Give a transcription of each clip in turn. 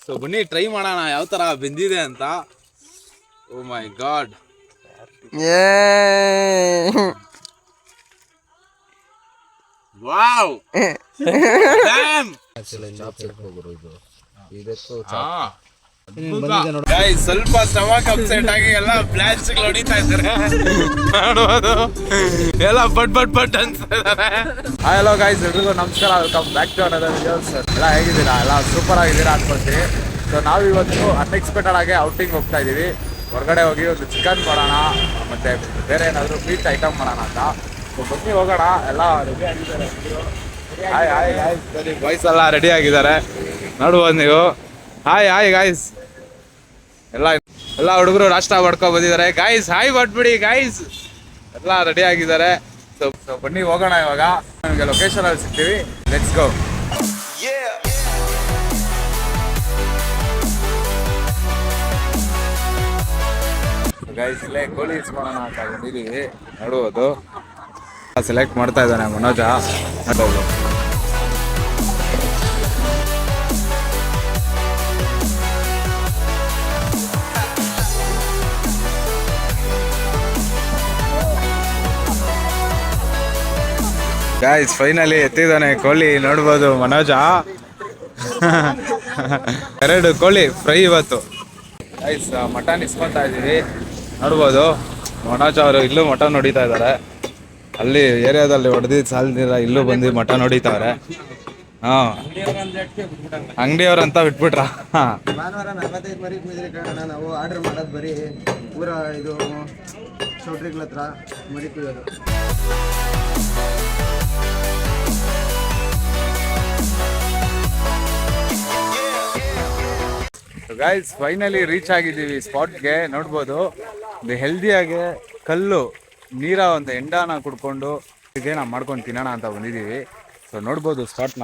So ಬನ್ನಿ try ಮಾಡೋಣ ಯಾವ ತರ ಬೆಂದಿದೆ ಅಂತ. Oh my God, wow guys, ಸ್ವಲ್ಪ ಸ್ಟಮಕ್ ಅಪ್ಸೆಟ್ ಆಗಿ ಎಲ್ಲ ಬ್ಲಾಸ್ಟ್ ಹೊಡಿತಾ ಇದ್ದಾರೆ ನೋಡುವುದು, ಎಲ್ಲ ಬಟ್ ಅನ್ಸ್ತಾ ಇದ್ದಾರೆ. ಹಲೋ ಗೈಸ್, ಎಲ್ರಿಗೂ ನಮಸ್ಕಾರ, welcome back to another videos. ಎಲ್ಲ ಹೇಗಿದ್ದೀರಾ? ಎಲ್ಲ ಸೂಪರ್ ಆಗಿದ್ದೀರಾ ಅನ್ಕೊಳ್ತೀನಿ. ಸೊ ನಾವು ಇವತ್ತು ಅನ್ಎಕ್ಸ್ಪೆಕ್ಟೆಡ್ ಆಗಿ ಔಟಿಂಗ್ ಹೋಗ್ತಾ ಇದ್ದೀವಿ. ಹೊರಗಡೆ ಹೋಗಿ ಒಂದು ಚಿಕನ್ ಮಾಡೋಣ, ಮತ್ತೆ ಬೇರೆ ಏನಾದರೂ ಮೀಟ್ ಐಟಮ್ ಮಾಡೋಣ ಅಂತ. ಸೊ ಬನ್ನಿ ಹೋಗೋಣ. ಎಲ್ಲ ರೆಡಿ ಆಗಿದ್ದಾರೆ, ಬಾಯ್ಸ್ ಎಲ್ಲ ರೆಡಿ ಆಗಿದ್ದಾರೆ ನೋಡ್ಬೋದು ನೀವು. ಹಾಯ್ ಗಾಯ್ಸ್, ಎಲ್ಲ ಹುಡುಗರು ನಾಷ್ಟ ಮಾಡ್ಕೊ ಬಂದಿದ್ದಾರೆ ಗಾಯ್ಸ್. ಹಾಯ್ ಮಾಡ್ಬಿಡಿ ಗಾಯ್ಸ್, ಎಲ್ಲ ರೆಡಿ ಆಗಿದ್ದಾರೆ. ಸೊ ಬನ್ನಿ ಹೋಗೋಣ. ಇವಾಗ ನಮಗೆ ಲೊಕೇಶನ್ ಅಲ್ಲಿ ಸಿಗ್ತೀವಿ. Let's go. ಗೈಸ್, ಇಲ್ಲೇ ಕೋಳಿ ಇಸ್ಕೊಳ್ಳೋಣ ಅಂತ ಬಂದಿದ್ದೀವಿ. ನೋಡುವುದು ಸೆಲೆಕ್ಟ್ ಮಾಡ್ತಾ ಇದ್ದಾನೆ ಮನೋಜ. ನೋಡೋದು ಗೈಸ್, ಫೈನಲಿ ಎತ್ತಿದ್ದಾನೆ ಕೋಳಿ. ನೋಡ್ಬೋದು ಮನೋಜ. 2 ಕೋಳಿ ಫ್ರೈ ಇವತ್ತು. ಗೈಸ್, ಮಟನ್ ಇಸ್ಕೊತಾ ಇದ್ದೀವಿ. ನೋಡ್ಬೋದು ಮನೋಜ್ ಅವರು ಇಲ್ಲೂ ಮಟನ್ ಹೊಡಿತಾ ಇದ್ದಾರೆ. ಅಲ್ಲಿ ಏರಿಯಾದಲ್ಲಿ ಹೊಡೆದಿದ್ದು ಸಾಲದಿಲ್ಲ, ಇಲ್ಲೂ ಬಂದು ಮಟನ್ ಹೊಡಿತಾರೆ. ಹಾಂ, ಅಂಗಡಿಯವ್ರಂತ ಬಿಟ್ಬಿಟ್ರ. ಭಾನುವಾರ 45 ಮರಿ ಕುಯ್ದ್ರೆ ಕಾರಣ ನಾವು ಆರ್ಡರ್ ಮಾಡೋದು ಬರೀ ಪೂರ ಇದು ಚೌಟ್ರಿಗಳ ಹತ್ರ ಮರಿ ಕುಯ್ಯೋದು. ಗೈಸ್, ಫೈನಲಿ ರೀಚ್ ಆಗಿದ್ದೀವಿ ಸ್ಪಾಟ್ಗೆ. ನೋಡ್ಬೋದು ಒಂದು ಹೆಲ್ದಿಯಾಗಿ ಕಲ್ಲು ನೀರ ಒಂದು ಎಂಡಾನ ಕುಡ್ಕೊಂಡು ಇದಕ್ಕೆ ನಾವು ಮಾಡ್ಕೊಂಡು ತಿನ್ನೋಣ ಅಂತ ಬಂದಿದ್ದೀವಿ. ಸೊ ನೋಡ್ಬೋದು ಸ್ಪಾಟ್ನ.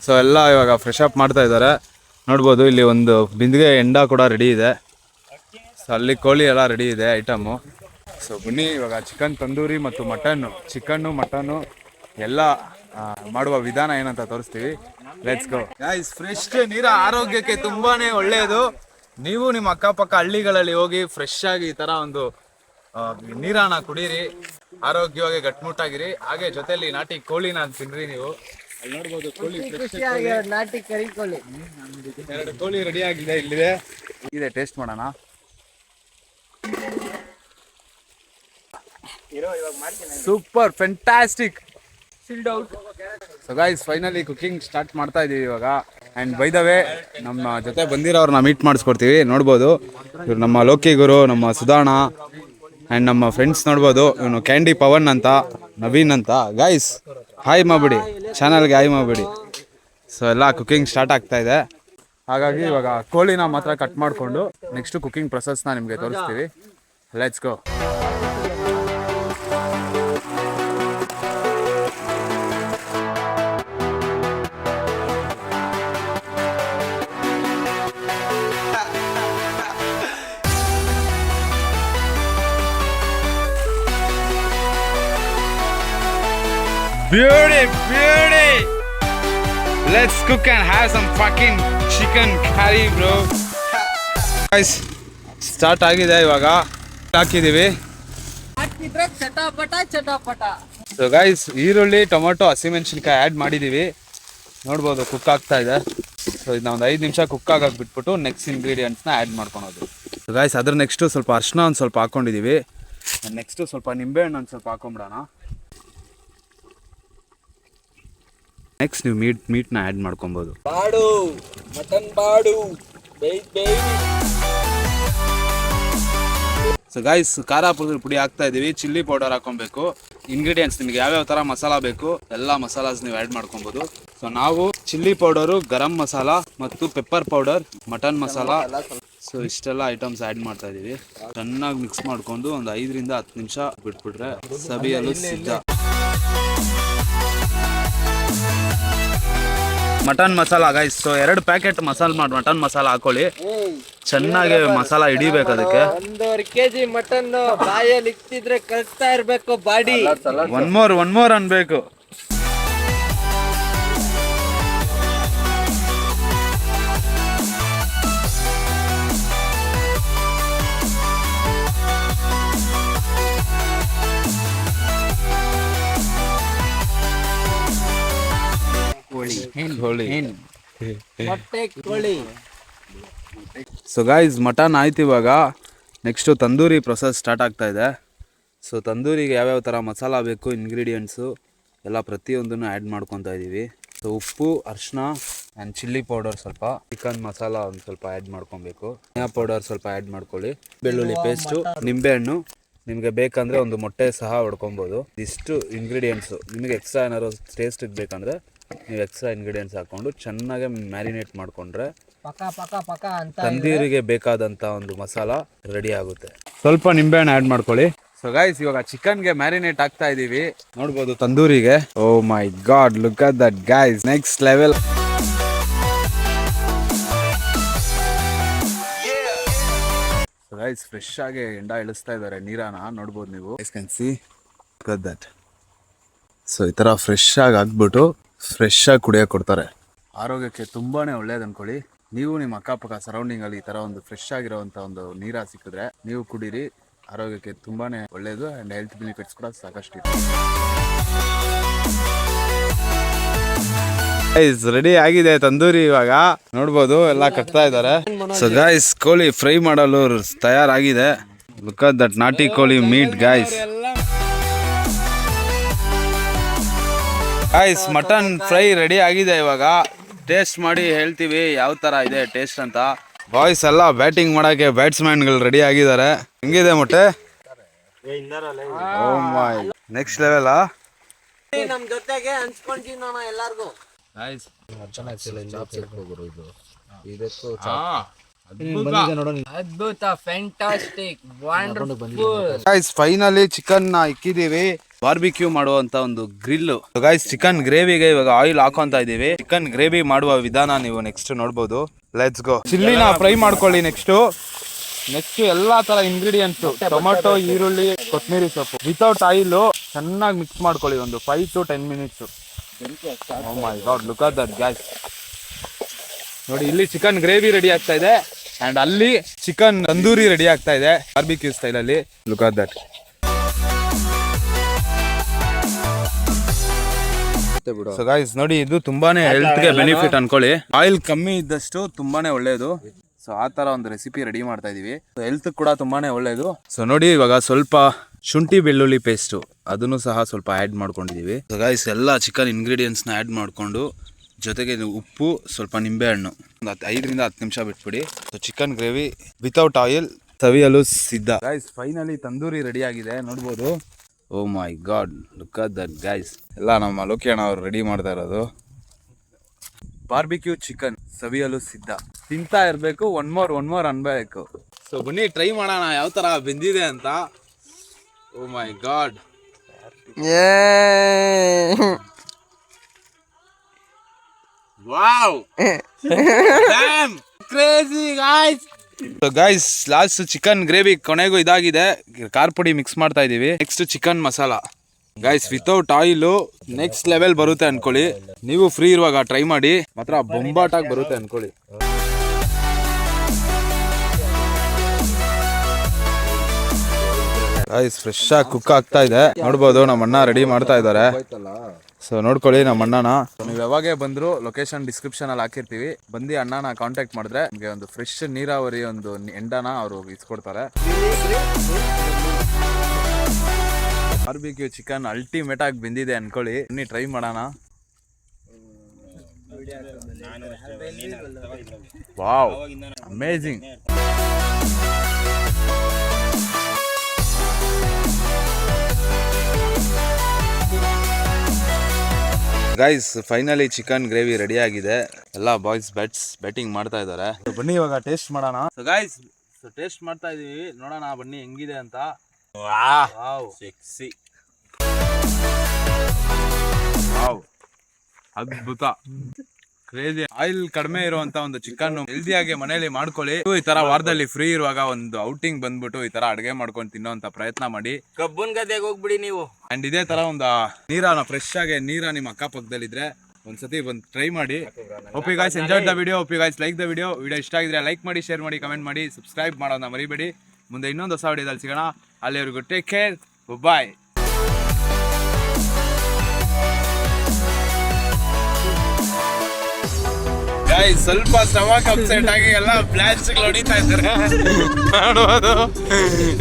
ಸೊ ಎಲ್ಲ ಇವಾಗ ಫ್ರೆಶ್ ಅಪ್ ಮಾಡ್ತಾ ಇದ್ದಾರೆ. ನೋಡ್ಬೋದು ಇಲ್ಲಿ ಒಂದು ಬಿಂದಿಗೆ ಎಂಡ ಕೂಡ ರೆಡಿ ಇದೆ. ಸೊ ಅಲ್ಲಿ ಕೋಳಿ ಎಲ್ಲ ರೆಡಿ ಇದೆ ಐಟಮು. ಸೊ ಬನ್ನಿ ಇವಾಗ ಚಿಕನ್ ತಂದೂರಿ ಮತ್ತು ಮಟನ್ನು, ಚಿಕನ್ನು ಮಟನ್ನು ಎಲ್ಲ ಮಾಡುವ ವಿಧಾನ ಏನಂತ ತೋರಿಸ್ತೀವಿ. Let's go. ಗೈಸ್, ಫ್ರೆಶ್ ನೀರ ಆರೋಗ್ಯಕ್ಕೆ ತುಂಬಾನೇ ಒಳ್ಳೆಯದು. ನೀವು ನಿಮ್ಮ ಅಕ್ಕಪಕ್ಕ ಹಳ್ಳಿಗಳಲ್ಲಿ ಹೋಗಿ ಫ್ರೆಶ್ ಆಗಿ ಈ ತರ ಒಂದು ನೀರನ್ನ ಕುಡೀರಿ, ಆರೋಗ್ಯವಾಗಿ ಗಟ್ಮುಟ್ಟಾಗಿರಿ. ಹಾಗೆ ಜೊತೆಲಿ ನಾಟಿ ಕೋಳಿನ ತಿನ್ರಿ. ನೀವು ಅಲ್ಲಿ ನೋಡ್ಬೋದು ಕೋಳಿ, ನಾಟಿ ಕರಿ ಕೋಳಿ. 2 ಕೋಳಿ ರೆಡಿ ಆಗಿದೆ, ಇಲ್ಲಿದೆ. ಇದೆ, ಟೇಸ್ಟ್ ಮಾಡೋಣ. Super, fantastic. So guys, finally cooking start ಮಾಡ್ತಾ ಇದೀವಿ ಇವಾಗ. ಆ್ಯಂಡ್ ಬೈ ದ ವೇ, ನಮ್ಮ ಜೊತೆ ಬಂದಿರೋರ್ನ ಮೀಟ್ ಮಾಡಿಸ್ಕೊಡ್ತೀವಿ. ನೋಡ್ಬೋದು ಇವ್ರು ನಮ್ಮ ಲೋಕಿ ಗುರು, ನಮ್ಮ ಸುಧಾಣ ಆ್ಯಂಡ್ ನಮ್ಮ ಫ್ರೆಂಡ್ಸ್. ನೋಡ್ಬೋದು ಇವನು ಕ್ಯಾಂಡಿ ಪವನ್ ಅಂತ, ನವೀನ್ ಅಂತ. ಗೈಸ್, ಹಾಯ್ ಮಾಡ್ಬಿಡಿ, ಚಾನಲ್ಗೆ ಹಾಯ್ ಮಾಡ್ಬಿಡಿ. ಸೊ ಎಲ್ಲ ಕುಕಿಂಗ್ ಸ್ಟಾರ್ಟ್ ಆಗ್ತಾ ಇದೆ. ಹಾಗಾಗಿ ಇವಾಗ ಕೋಳಿನ ಮಾತ್ರ ಕಟ್ ಮಾಡಿಕೊಂಡು ನೆಕ್ಸ್ಟ್ ಕುಕಿಂಗ್ ಪ್ರೊಸೆಸ್ನ ನಿಮಗೆ ತೋರಿಸ್ತೀವಿ. Let's go. Beauty. Let's cook and have some fucking chicken curry, bro. Guys, start ಆಗಿದೆ. ಇವಾಗ ಹಾಕಿದೀವಿ. ಸೊ ಗೈಸ್, ಈರುಳ್ಳಿ, ಟೊಮೊಟೊ, ಹಸಿಮೆಣಸಿನ್ಕಾಯಿ ಆ್ಯಡ್ ಮಾಡಿದ್ದೀವಿ. ನೋಡ್ಬೋದು ಕುಕ್ ಆಗ್ತಾ ಇದೆ. ಸೊ ಇದನ್ನ ಒಂದು 5 ನಿಮಿಷ ಕುಕ್ ಆಗಕ್ಕೆ ಬಿಟ್ಬಿಟ್ಟು ನೆಕ್ಸ್ಟ್ ಇಂಗ್ರೀಡಿಯೆಂಟ್ಸ್ನ ಆ್ಯಡ್ ಮಾಡ್ಕೊಳೋದು. ಸೊ ಗೈಸ್, ಅದ್ರ ನೆಕ್ಸ್ಟು ಸ್ವಲ್ಪ ಅರಿಶಿನ ಒಂದು ಸ್ವಲ್ಪ ಹಾಕ್ಕೊಂಡಿದ್ದೀವಿ. ನೆಕ್ಸ್ಟು ಸ್ವಲ್ಪ ನಿಂಬೆಹಣ್ಣು ಒಂದು ಸ್ವಲ್ಪ ಹಾಕೊಂಬಿಡೋಣ. ನೆಕ್ಸ್ಟ್ ನೀವು ಮೀಟ್ನ ಆ್ಯಡ್ ಮಾಡ್ಕೊಬೋದು. ಮಟನ್ ಬಾಡು. ಸೊ ಗೈಸ್, ಖಾರ ಪುಡಿ ಹಾಕ್ತಾ ಇದ್ದೀವಿ. Chilli powder ಹಾಕೊಬೇಕು. ಇಂಗ್ರೀಡಿಯೆಂಟ್ಸ್ ನಿಮಗೆ ಯಾವ್ಯಾವ ಥರ ಮಸಾಲ ಬೇಕು ಎಲ್ಲ ಮಸಾಲಾಸ್ ನೀವು ಆ್ಯಡ್ ಮಾಡ್ಕೊಬೋದು. ಸೊ ನಾವು ಚಿಲ್ಲಿ ಪೌಡರು, ಗರಂ ಮಸಾಲ ಮತ್ತು pepper powder, mutton masala, so ಇಷ್ಟೆಲ್ಲ ಐಟಮ್ಸ್ ಆ್ಯಡ್ ಮಾಡ್ತಾ ಇದ್ದೀವಿ. ಚೆನ್ನಾಗಿ ಮಿಕ್ಸ್ ಮಾಡ್ಕೊಂಡು ಒಂದು 5 ರಿಂದ 10 ನಿಮಿಷ ಬಿಟ್ಬಿಟ್ರೆ ಸವಿಯಲು ಸಿದ್ಧ. Mutton masala guys, so 2 packet mutton masala ಹಾಕೊಳ್ಳಿ. ಚೆನ್ನಾಗಿ ಮಸಾಲ ಹಿಡಿಬೇಕು ಅದಕ್ಕೆ. 1.5 kg ಮಟನ್ ಬಾಯಲ್ಲಿ ಇಕ್ತಿದ್ರೆ ಕಳ್ತಾ ಇರ್ಬೇಕು ಬಾಡಿ. ಒನ್ ಮೋರ್ ಅನ್ಬೇಕು. ಕೋಳಿ. ಮೊಟ್ಟೆ ಕೋಳಿ. ಸೊ ಗಾಯ್ಸ್ ಮಟನ್ ಆಯ್ತು. ಇವಾಗ ನೆಕ್ಸ್ಟು ತಂದೂರಿ ಪ್ರೊಸೆಸ್ ಸ್ಟಾರ್ಟ್ ಆಗ್ತಾ ಇದೆ. ಸೊ ತಂದೂರಿಗೆ ಯಾವ್ಯಾವ ಥರ ಮಸಾಲ ಬೇಕು, ಇಂಗ್ರೀಡಿಯೆಂಟ್ಸು ಎಲ್ಲ ಪ್ರತಿಯೊಂದನ್ನು ಆ್ಯಡ್ ಮಾಡ್ಕೊತಾ ಇದ್ದೀವಿ. ಸೊ ಉಪ್ಪು, ಅರಿಶಿನ ಆ್ಯಂಡ್ ಚಿಲ್ಲಿ ಪೌಡರ್, ಸ್ವಲ್ಪ ಚಿಕನ್ ಮಸಾಲ ಒಂದು ಸ್ವಲ್ಪ ಆ್ಯಡ್ ಮಾಡ್ಕೊಬೇಕು, ಧನಿಯಾ ಪೌಡರ್ ಸ್ವಲ್ಪ ಆ್ಯಡ್ ಮಾಡ್ಕೊಳ್ಳಿ, ಬೆಳ್ಳುಳ್ಳಿ ಪೇಸ್ಟು, ನಿಂಬೆಹಣ್ಣು, ನಿಮಗೆ ಬೇಕಂದರೆ ಒಂದು ಮೊಟ್ಟೆ ಸಹ ಹೊಡ್ಕೊಬೋದು. ಇಷ್ಟು ಇಂಗ್ರೀಡಿಯೆಂಟ್ಸು. ನಿಮಗೆ ಎಕ್ಸ್ಟ್ರಾ ಏನಾದ್ರು ಟೇಸ್ಟಿಗೆ ಬೇಕಂದರೆ ನೀವು ಎಕ್ಸ್ಟ್ರಾ ಇಂಗ್ರೀಡಿಯೆಂಟ್ಸ್ ಹಾಕ್ಕೊಂಡು ಚೆನ್ನಾಗಿ ಮ್ಯಾರಿನೇಟ್ ಮಾಡಿಕೊಂಡ್ರೆ ತಂದೂರಿಗೆ ಬೇಕಾದಂಥ ಒಂದು ಮಸಾಲ ರೆಡಿ ಆಗುತ್ತೆ. ಸ್ವಲ್ಪ ನಿಂಬೆಹಣ್ಣು ಆ್ಯಡ್ ಮಾಡ್ಕೊಳ್ಳಿ. ಸೊ ಗೈಸ್ ಇವಾಗ ಚಿಕನ್ಗೆ ಮ್ಯಾರಿನೇಟ್ ಆಗ್ತಾ ಇದೀವಿ, ನೋಡ್ಬೋದು ತಂದೂರಿಗೆ. Oh my god, look at that guys, next level. So guys fresh ಆಗಿ ಎಂಡ ಇಳಿಸ್ತಾ ಇದ್ದಾರೆ ನೀರನ್ನ, ನೋಡ್ಬೋದು ನೀವು. Can see that. ಸೊ ಈ ಥರ ಫ್ರೆಶ್ ಆಗಿ ಹಾಕ್ಬಿಟ್ಟು ಫ್ರೆಶ್ ಆಗಿ ಕುಡಿಯೋಕೆ ಕೊಡ್ತಾರೆ. ಆರೋಗ್ಯಕ್ಕೆ ತುಂಬಾನೇ ಒಳ್ಳೇದು ಅನ್ಕೊಳ್ಳಿ. ನೀವು ನಿಮ್ಮ ಅಕ್ಕಪಕ್ಕ ಸರೌಂಡಿಂಗಲ್ಲಿ ಈ ಥರ ಒಂದು ಫ್ರೆಶ್ ಆಗಿರೋವಂಥ ಒಂದು ನೀರ ಸಿಕ್ಕಿದ್ರೆ ನೀವು ಕುಡೀರಿ. ಆರೋಗ್ಯಕ್ಕೆ ತುಂಬಾನೇ ಒಳ್ಳೆಯದು ಆ್ಯಂಡ್ ಹೆಲ್ತ್ ಬೆನಿಫಿಟ್ಸ್ ಕೂಡ ಸಾಕಷ್ಟು ಇದೆ. ಗೈಸ್ ರೆಡಿ ಆಗಿದೆ ತಂದೂರಿ, ಇವಾಗ ನೋಡ್ಬೋದು ಎಲ್ಲ ಕಟ್ತಾ ಇದ್ದಾರೆ. ಸೊ ಗೈಸ್ ಕೋಳಿ ಫ್ರೈ ಮಾಡಲು ತಯಾರಾಗಿದೆ. ಲುಕ್ ಅಟ್ ದಟ್ ನಾಟಿ ಕೋಳಿ meet guys. Guys mutton fry ready ಆಗಿದೆ. ಇವಾಗ ಟೇಸ್ಟ್ ಮಾಡಿ ಹೇಳ್ತೀವಿ ಯಾವ ಥರ ಇದೆ ಟೇಸ್ಟ್ ಅಂತ. ಬಾಯ್ಸ್ ಎಲ್ಲ ಬ್ಯಾಟಿಂಗ್ ಮಾಡೋಕ್ಕೆ ಬ್ಯಾಟ್ಸ್ಮನ್ಗಳು ರೆಡಿ ಆಗಿದ್ದಾರೆ. ಹೆಂಗಿದೆ ಮೊಟ್ಟೆ? ಓ ಮೈ, ನೆಕ್ಸ್ಟ್ ಲೆವೆಲ್. ನಮ್ಮ ಜೊತೆಗೆ ಹಂಚ್ಕೊಂತೀವಿ ನಾನು ಎಲ್ಲರಿಗೂ. ಗೈಸ್ ಅದ್ಭುತ, fantastic, wonderful. Guys finally chicken ನ ಇಕ್ಕಿದೀವಿ ಬಾರ್ಬಿಕ್ಯೂ ಮಾಡುವಂತ ಒಂದು ಗ್ರಿಲ್. ಗೈಸ್ ಚಿಕನ್ ಗ್ರೇವಿಗೆ ಇವಾಗ ಆಯಿಲ್ ಹಾಕೊಂತ ಇದೀವಿ. ಚಿಕನ್ ಗ್ರೇವಿ ಮಾಡುವ ವಿಧಾನ ನೀವು ನೆಕ್ಸ್ಟ್ ನೋಡ್ಬೋದು. Let's go. ಚಿಲ್ಲಿನ ಫ್ರೈ ಮಾಡ್ಕೊಳ್ಳಿ. ನೆಕ್ಸ್ಟ್ ಎಲ್ಲಾ ತರ ಇಂಗ್ರೀಡಿಯೆಂಟ್ಸ್, ಟೊಮೆಟೊ, ಈರುಳ್ಳಿ, ಕೊತ್ತಂಬರಿ ಸೊಪ್ಪು ವಿತೌಟ್ ಆಯಿಲ್ ಚೆನ್ನಾಗಿ ಮಿಕ್ಸ್ ಮಾಡ್ಕೊಳ್ಳಿ ಒಂದು 5 to 10 minutes. Oh my god, look at that guys. ನೋಡಿ ಇಲ್ಲಿ ಚಿಕನ್ ಗ್ರೇವಿ ರೆಡಿ ಆಗ್ತಾ ಇದೆ ಅಂಡ್ ಅಲ್ಲಿ ಚಿಕನ್ ತಂದೂರಿ ರೆಡಿ ಆಗ್ತಾ ಇದೆ ಬಾರ್ಬಿಕ್ಯೂ ಸ್ಟೈಲ್ ಅಲ್ಲಿ. Look at that. So guys ನೋಡಿ, ಇದು ತುಂಬಾನೇ ಹೆಲ್ತ್ ಗೆ ಬೆನಿಫಿಟ್ ಅನ್ಕೊಳ್ಳಿ. ಆಯಿಲ್ ಕಮ್ಮಿ ಇದ್ದಷ್ಟು ತುಂಬಾನೇ ಒಳ್ಳೇದು. ಸೊ ಆ ತರ ಒಂದು ರೆಸಿಪಿ ರೆಡಿ ಮಾಡ್ತಾ ಇದೀವಿ. ಹೆಲ್ತ್ ಕೂಡ ತುಂಬಾನೇ ಒಳ್ಳೇದು. ಸೊ ನೋಡಿ ಇವಾಗ ಸ್ವಲ್ಪ ಶುಂಠಿ ಬೆಳ್ಳುಳ್ಳಿ ಪೇಸ್ಟು ಅದನ್ನು ಸಹ ಸ್ವಲ್ಪ ಆ್ಯಡ್ ಮಾಡ್ಕೊಂಡಿದೀವಿ. ಸೊ ಗೈಸ್ ಎಲ್ಲ ಚಿಕನ್ ಇಂಗ್ರೀಡಿಯೆಂಟ್ಸ್ನ ಆ್ಯಡ್ ಮಾಡಿಕೊಂಡು ಜೊತೆಗೆ ಉಪ್ಪು, ಸ್ವಲ್ಪ ನಿಂಬೆಹಣ್ಣು, ಒಂದು 5 to 10 ನಿಮಿಷ ಬಿಟ್ಬಿಡಿ. So chicken gravy without oil ಸವಿಯಲು ಸಿದ್ಧ. ಗೈಸ್ ಫೈನಲಿ ತಂದೂರಿ ರೆಡಿ ಆಗಿದೆ, ನೋಡ್ಬೋದು. Oh my god, look at that guys. ಎಲ್ಲ ನಮ್ಮ ಲೋಕಿಯಣ್ಣ ಅವರು ರೆಡಿ ಮಾಡ್ತಾ ಇರೋದು. ಬಾರ್ಬಿಕ್ಯೂ ಚಿಕನ್ ಸವಿಯಲು ಸಿದ್ಧ. ತಿಂತಾ ಇರಬೇಕು, ಒನ್ ಮೋರ್ ಅನ್ಬೇಕು. ಸೊ ಬನ್ನಿ ಟ್ರೈ ಮಾಡೋಣ ಯಾವ ಥರ ಬೆಂದಿದೆ ಅಂತ. Oh my God, wow, damn crazy guys. So guys last chicken gravy ಕೊನೆಗೂ ಇದಾಗಿದೆ. ಖಾರ ಪುಡಿ ಮಿಕ್ಸ್ ಮಾಡ್ತಾ ಇದೀವಿ. Next chicken masala guys without oil next level ಬರುತ್ತೆ ಅನ್ಕೊಳ್ಳಿ. ನೀವು ಫ್ರೀ ಇರುವಾಗ ಟ್ರೈ ಮಾಡಿ, ಮಾತ್ರ ಬೊಂಬಾಟಾಗಿ ಬರುತ್ತೆ ಅನ್ಕೊಳ್ಳಿ. ಗೈಸ್ ಫ್ರೆಶ್ ಆಗಿ ಕುಕ್ ಆಗ್ತಾ ಇದೆ, ನೋಡ್ಬೋದು. ನಮ್ಮ ಅಣ್ಣ ರೆಡಿ ಮಾಡ್ತಾ ಇದ್ದಾರೆ. ಸೊ ನೋಡ್ಕೊಳ್ಳಿ ನಮ್ಮ ಅಣ್ಣನ. ನೀವು ಯಾವಾಗೇ ಬಂದ್ರು ಲೊಕೇಶನ್ ಡಿಸ್ಕ್ರಿಪ್ಷನ್ ಅಲ್ಲಿ ಹಾಕಿರ್ತೀವಿ. ಬಂದು ಅಣ್ಣನ ಕಾಂಟ್ಯಾಕ್ಟ್ ಮಾಡಿದ್ರೆ ನಿಮಗೆ ಒಂದು ಫ್ರೆಶ್ ನೀರಾವರಿ ಒಂದು ಎಂಡನ ಅವರು ಇಸ್ಕೊಡ್ತಾರೆ. ಬಾರ್ಬಿಕ್ಯೂ ಚಿಕನ್ ಅಲ್ಟಿಮೇಟ್ ಆಗಿ ಬೆಂದಿದೆ ಅನ್ಕೊಳ್ಳಿ. ಬನ್ನಿ ಟ್ರೈ ಮಾಡೋಣ. Wow, amazing. Guys finally chicken gravy ready ಆಗಿದೆ. ಎಲ್ಲ ಬಾಯ್ಸ್ ಬ್ಯಾಟಿಂಗ್ ಮಾಡ್ತಾ ಇದ್ದಾರೆ. ಬನ್ನಿ ಇವಾಗ ಟೇಸ್ಟ್ ಮಾಡೋಣ. ಸೊ ಗೈಸ್ ಟೇಸ್ಟ್ ಮಾಡ್ತಾ ಇದೀವಿ, ನೋಡೋಣ ಬನ್ನಿ ಹೆಂಗಿದೆ ಅಂತ. ವಾವ್, ಸೆಕ್ಸಿ, ವಾವ್, ಅದ್ಭುತ, ಕ್ರೇಜಿ. ಆಯಿಲ್ ಕಡಿಮೆ ಇರುವಂತ ಒಂದು ಚಿಕನ್ ಹೆಲ್ದಿಯಾಗಿ ಮನೇಲಿ ಮಾಡ್ಕೊಳ್ಳಿ. ಈ ತರ ವಾರದಲ್ಲಿ ಫ್ರೀ ಇರುವಾಗ ಒಂದು ಔಟಿಂಗ್ ಬಂದ್ಬಿಟ್ಟು ಈ ತರ ಅಡುಗೆ ಮಾಡ್ಕೊಂಡು ತಿನ್ನೋಂತ ಪ್ರಯತ್ನ ಮಾಡಿ. ಕಬ್ಬನ್ ಗದ್ದೆಗೆ ಹೋಗ್ಬಿಡಿ ನೀವು. ಅಂಡ್ ಇದೇ ತರ ಒಂದು ನೀರನ್ನ ಫ್ರೆಶ್ ಆಗಿ ನೀರ ನಿಮ್ಮ ಅಕ್ಕಪಕ್ಕದಲ್ಲಿದ್ರೆ ಒಂದ್ಸತಿ ಬಂದು ಟ್ರೈ ಮಾಡಿ. Hope you guys enjoyed the video. Hope you guys like the video. Video ಇಷ್ಟ ಆಗಿದ್ರೆ ಲೈಕ್ ಮಾಡಿ, ಶೇರ್ ಮಾಡಿ, ಕಮೆಂಟ್ ಮಾಡಿ, ಸಬ್ಸ್ಕ್ರೈಬ್ ಮಾಡೋದನ್ನ ಮರಿಬೇಡಿ. ಮುಂದೆ ಇನ್ನೊಂದು ಹೊಸ ವಿಡಿಯೋದಲ್ಲಿ ಸಿಗೋಣ. ಅಲ್ಲಿವರೆಗೂ ಟೇಕ್ ಕೇರ್, ಬಾಯ್. ಗಾಯ್ಸ್ ಸ್ವಲ್ಪ ಸ್ಟಮಕ್ ಅಪ್ಸೆಟ್ ಆಗಿ ಎಲ್ಲ ಬ್ಲಾಸ್ಟ್ ಹೊಡಿತಾ ಇದ್ದಾರೆ ನೋಡ್ಬೋದು.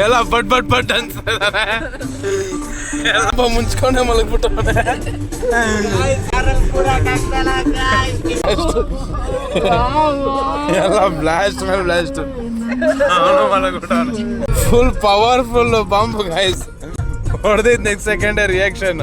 ಎಲ್ಲ ಬಟ್ ಅನ್ಸ್ತಾ ಇದಾರೆ. ಎಲ್ಲ ಮುಂಚ್ಕೊಂಡೆ ಮಲಗ್ಬಿಟ್ಟವನೆ. ಎಲ್ಲ ಬ್ಲಾಸ್ಟ್ ಮೇಲೆ blast full powerful bomb guys. ಹೊಡೆದಿದ್ ನೆಕ್ಸ್ಟ್ ಸೆಕೆಂಡ್ ರಿಯಾಕ್ಷನ್